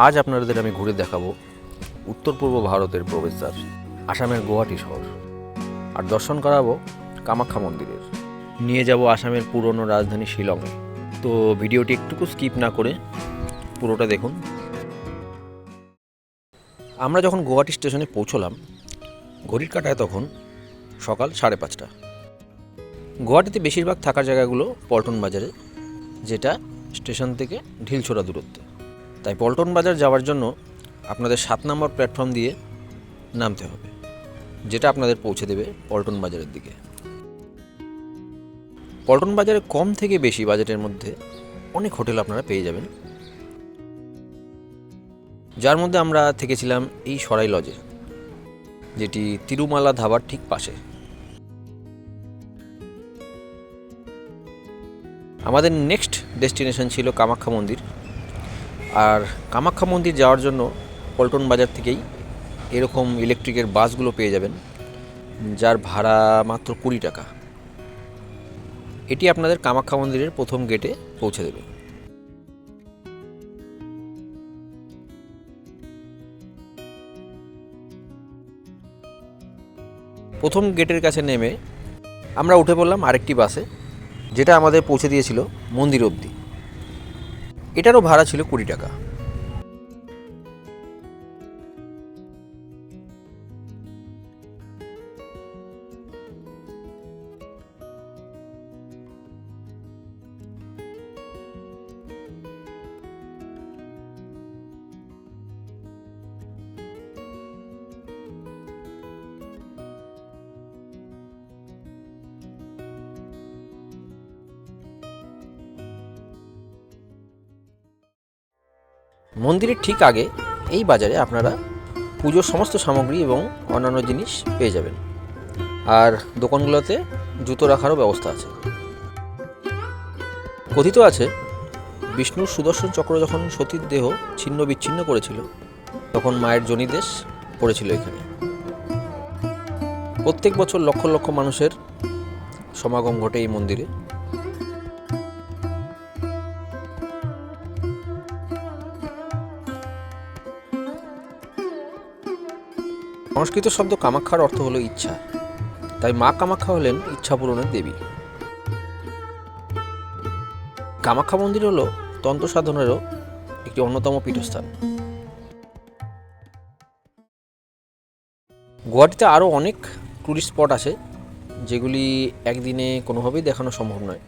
আজ আপনাদের আমি ঘুরে দেখাবো উত্তর পূর্ব ভারতের প্রবেশদ্বার আসামের গুয়াহাটি শহর, আর দর্শন করাবো কামাখ্যা মন্দিরের। নিয়ে যাব আসামের পুরনো রাজধানী শিলংয়ে। তো ভিডিওটি একটুকু স্কিপ না করে পুরোটা দেখুন। আমরা যখন গুয়াহাটি স্টেশনে পৌঁছলাম, ঘড়ির কাঁটায় তখন সকাল 5:30। গুয়াহাটিতে বেশিরভাগ থাকার জায়গাগুলো পল্টন বাজারে, যেটা স্টেশন থেকে ঢিলছোড়া দূরত্বে। তাই পল্টন বাজার যাওয়ার জন্য আপনাদের 7 নম্বর প্ল্যাটফর্ম দিয়ে নামতে হবে, যেটা আপনাদের পৌঁছে দেবে পল্টন বাজারের দিকে। পল্টন বাজারে কম থেকে বেশি বাজেটের মধ্যে অনেক হোটেল আপনারা পেয়ে যাবেন, যার মধ্যে আমরা থেকেছিলাম এই সরাই লজে, যেটি তিরুমালা ধাবার ঠিক পাশে। আমাদের নেক্সট ডেস্টিনেশন ছিল কামাখ্যা মন্দির। আর কামাখ্যা মন্দির যাওয়ার জন্য পল্টন বাজার থেকেই এরকম ইলেকট্রিকের বাসগুলো পেয়ে যাবেন, যার ভাড়া মাত্র 20 টাকা। এটি আপনাদের কামাখ্যা মন্দিরের প্রথম গেটে পৌঁছে দেবে। প্রথম গেটের কাছে নেমে আমরা উঠে পড়লাম আরেকটি বাসে, যেটা আমাদের পৌঁছে দিয়েছিল মন্দির অবধি। এটারও ভাড়া ছিল 20 টাকা। মন্দিরের ঠিক আগে এই বাজারে আপনারা পুজোর সমস্ত সামগ্রী এবং অন্যান্য জিনিস পেয়ে যাবেন, আর দোকানগুলোতে জুতো রাখারও ব্যবস্থা আছে। কথিত আছে, বিষ্ণুর সুদর্শন চক্র যখন সতীর দেহ ছিন্ন বিচ্ছিন্ন করেছিল, তখন মায়ের যোনিদেশ পড়েছিল এখানে। প্রত্যেক বছর লক্ষ লক্ষ মানুষের সমাগম ঘটে এই মন্দিরে। সংস্কৃত শব্দ কামাখ্যার অর্থ হলো ইচ্ছা, তাই মা কামাখ্যা হলেন ইচ্ছা পূরণের দেবী। কামাখ্যা মন্দির হলো তন্ত্র সাধনেরও একটি অন্যতম পীঠস্থান। গুয়াহাটিতে আরও অনেক ট্যুরিস্ট স্পট আছে, যেগুলি একদিনে কোনোভাবেই দেখানো সম্ভব নয়,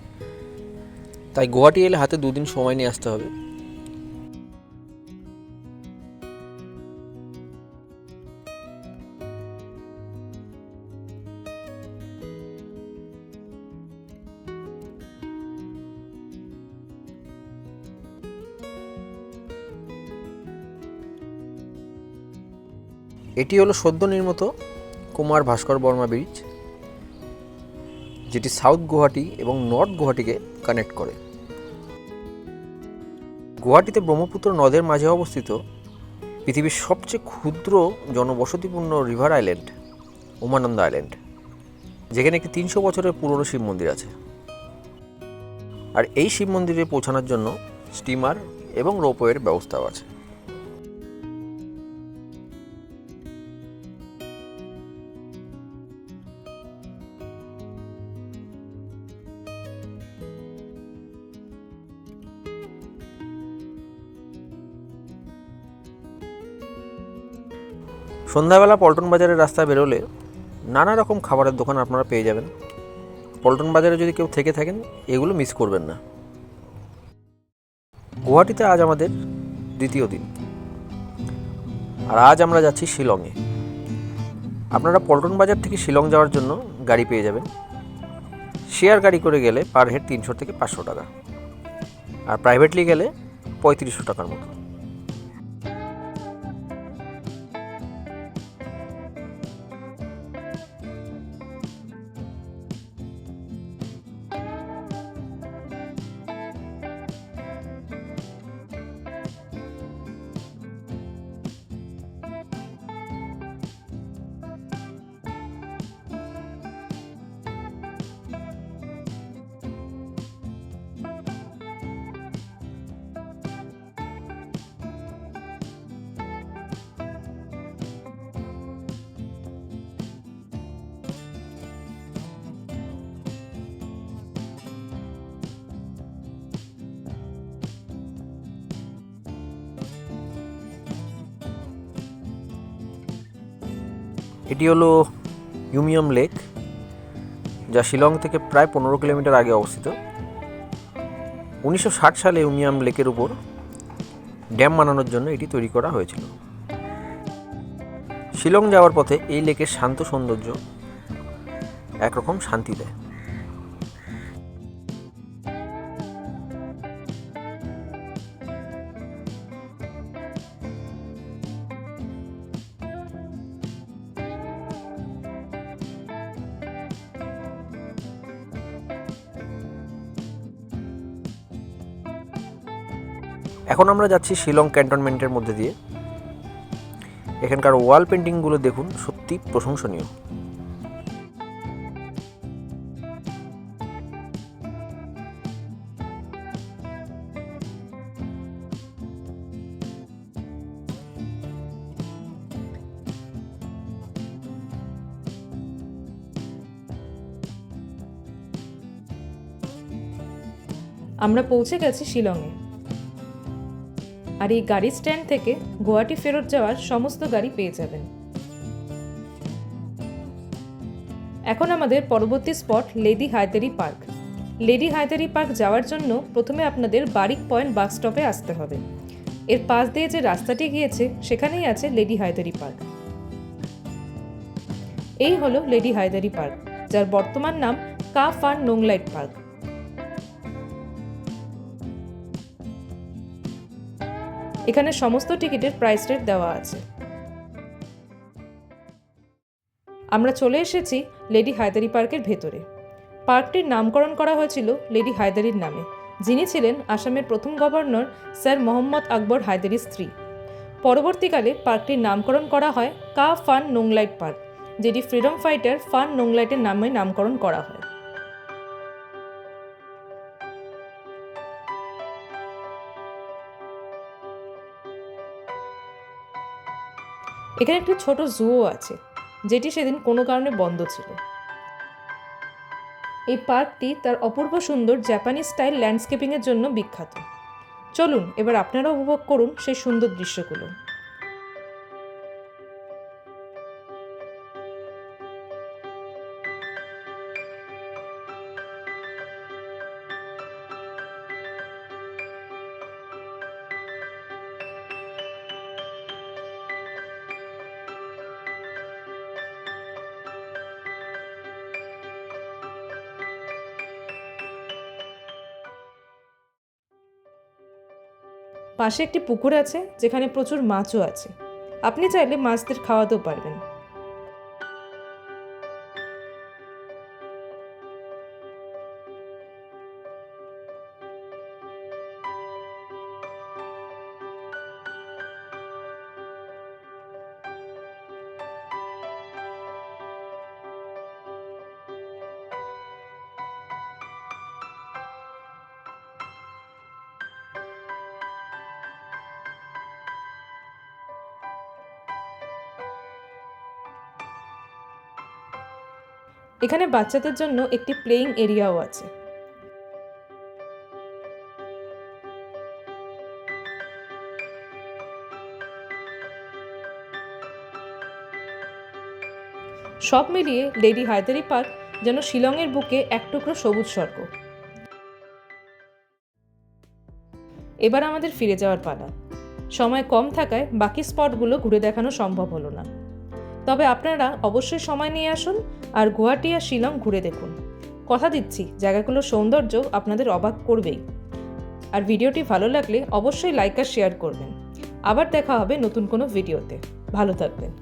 তাই গুয়াহাটি এলে হাতে 2 দিন সময় নিয়ে আসতে হবে। এটি হলো সদ্য নির্মিত কুমার ভাস্কর বর্মা ব্রিজ, যেটি সাউথ গুয়াহাটি এবং নর্থ গুয়াহাটিকে কানেক্ট করে। গুয়াহাটিতে ব্রহ্মপুত্র নদের মাঝে অবস্থিত পৃথিবীর সবচেয়ে ক্ষুদ্র জনবসতিপূর্ণ রিভার আইল্যান্ড উমানন্দ আইল্যান্ড, যেখানে একটি 300 বছরের পুরনো শিব মন্দির আছে। আর এই শিব মন্দিরে পৌঁছানোর জন্য স্টিমার এবং রোপওয়ের ব্যবস্থাও আছে। সন্ধ্যাবেলা পল্টন বাজারের রাস্তায় বেরোলে নানা রকম খাবারের দোকান আপনারা পেয়ে যাবেন। পল্টন বাজারে যদি কেউ থেকে থাকেন, এগুলো মিস করবেন না। গুয়াহাটিতে আজ আমাদের দ্বিতীয় দিন, আর আজ আমরা যাচ্ছি শিলংয়ে। আপনারা পল্টন বাজার থেকে শিলং যাওয়ার জন্য গাড়ি পেয়ে যাবেন। শেয়ার গাড়ি করে গেলে পার হেড 300 থেকে 500 টাকা, আর প্রাইভেটলি গেলে 3500 টাকার মতো। এটি হলো ইউমিয়াম লেক, যা শিলং থেকে প্রায় 15 কিলোমিটার আগে অবস্থিত। 1960 সালে ইউমিয়াম লেকের উপর ড্যাম বানানোর জন্য এটি তৈরি করা হয়েছিল। শিলং যাওয়ার পথে এই লেকের শান্ত সৌন্দর্য একরকম শান্তি দেয়। এখন আমরা যাচ্ছি শিলং ক্যান্টনমেন্টের মধ্যে দিয়ে। এখানকার ওয়াল পেন্টিংগুলো দেখুন, সত্যি প্রশংসনীয়। আমরা পৌঁছে গেছি শিলংয়ে। আর এই গাড়ি স্ট্যান্ড থেকে গুয়াহাটি ফেরত যাওয়ার সমস্ত গাড়ি পেয়ে যাবেন। এখন আমাদের পরবর্তী spot Lady Hydari Park. Lady Hydari Park যাওয়ার জন্য প্রথমে আপনাদের বারিক পয়েন্ট বাস স্টপে আসতে হবে। এর পাশ দিয়ে যে রাস্তাটি গিয়েছে সেখানেই আছে লেডি হায়দারি পার্ক। এই হলো লেডি হায়দারি পার্ক, যার বর্তমান নাম কা ফান নোংলাইট পার্ক। এখানে সমস্ত টিকিটের প্রাইস রেট দেওয়া আছে। আমরা চলে এসেছি লেডি হায়দারি পার্কের ভেতরে। পার্কটির নামকরণ করা হয়েছিল লেডি হায়দারির নামে, যিনি ছিলেন আসামের প্রথম গভর্নর স্যার মোহাম্মদ আকবর হায়দারির স্ত্রী। পরবর্তীকালে পার্কটির নামকরণ করা হয় কা ফান নোংলাইট পার্ক, যেটি ফ্রিডম ফাইটার ফান নোংলাইটের নামে নামকরণ করা হয়। এখানে একটি ছোট জুও আছে, যেটি সেদিন কোনো কারণে বন্ধ ছিল। এই পার্কটি তার অপূর্ব সুন্দর জাপানিজ স্টাইল ল্যান্ডস্কেপিংয়ের জন্য বিখ্যাত। চলুন এবার আপনারা উপভোগ করুন সেই সুন্দর দৃশ্যগুলো। পাশে একটি পুকুর আছে, যেখানে প্রচুর মাছও আছে। আপনি চাইলে মাছদের খাওয়াতেও পারবেন। এখানে বাচ্চাদের জন্য একটি প্লেয়িং এরিয়াও আছে। সব মিলিয়ে লেডি হায়দারি পার্ক যেন শিলংয়ের বুকে এক টুকরো সবুজ স্বর্গ। এবার আমাদের ফিরে যাওয়ার পালা। সময় কম থাকায় বাকি স্পটগুলো ঘুরে দেখানো সম্ভব হলো না। তবে আপনারা অবশ্যই সময় নিয়ে আসুন আর গুয়াহাটি আর শিলং ঘুরে দেখুন। কথা দিচ্ছি, জায়গাগুলোর সৌন্দর্য আপনাদের অবাক করবেই। আর ভিডিওটি ভালো লাগলে অবশ্যই লাইক আর শেয়ার করবেন। আবার দেখা হবে নতুন কোনো ভিডিওতে। ভালো থাকবেন।